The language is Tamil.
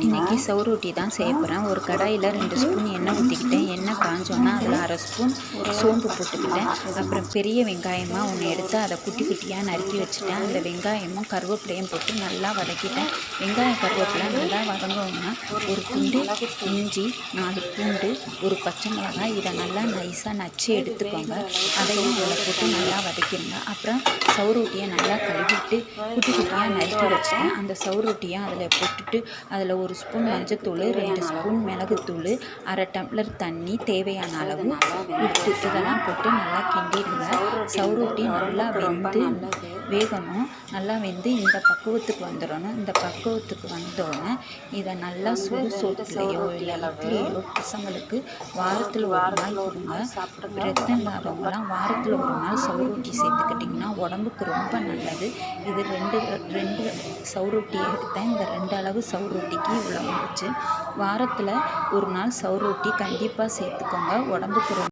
இன்றைக்கி சவுரொட்டி தான் செய்ய போகிறேன். ஒரு கடாயில் 2 ஸ்பூன் எண்ணெய் ஊற்றிக்கிட்டேன். எண்ணெய் காஞ்சோன்னா அதில் 1/2 ஸ்பூன் சோம்பு போட்டுக்கிட்டேன். அப்புறம் பெரிய வெங்காயமாக ஒன்று எடுத்து அதை குட்டி குட்டியாக நறுக்கி வச்சுட்டேன். அந்த வெங்காயமும் கருவேப்பிலையும் போட்டு நல்லா வதக்கிட்டேன். வெங்காயம் கருவேப்பிலை நல்லா வதங்கணுன்னா ஒரு துண்டு இஞ்சி, 4 பூண்டு, ஒரு பச்சை மிளகாய், இதை நல்லா நைஸாக நச்சு எடுத்துக்கோங்க. அதையும் அதில் போட்டு நல்லா வதக்கிடுங்க. அப்புறம் சவுரொட்டியை நல்லா கழுவிட்டு குட்டி குட்டியாக நறுக்கி வச்சுட்டேன். அந்த சவுரொட்டியை அதில் போட்டுட்டு அதில் 1 ஸ்பூன் மஞ்சத்தூள், 2 ஸ்பூன் மிளகுத்தூள், 1/2 டம்ளர் தண்ணி, தேவையான அளவு உப்பு இதெல்லாம் போட்டு நல்லா கிண்டிடுங்க. சவுரொட்டி நல்லா வேகணும். நல்லா வெந்து இந்த பக்குவத்துக்கு வந்துடணும். இந்த பக்குவத்துக்கு வந்தோடனே இதை நல்லா சுடு சோத்துலையோ இல்லை இட்லியோ பசங்களுக்கு வாரத்தில் 1 நாள் கொடுங்க. ரத்தம் இல்லாதவங்களாம் வாரத்தில் 1 நாள் சவுரொட்டி சேர்த்துக்கிட்டிங்கன்னா உடம்புக்கு ரொம்ப நல்லது. இது ரெண்டு சவுரொட்டி எடுத்தேன். இந்த 2 அளவு சவுரொட்டிக்கு இவ்வளோ வந்துச்சு. வாரத்தில் 1 நாள் சவுரொட்டி கண்டிப்பாக சேர்த்துக்கோங்க. உடம்புக்கு ரொம்ப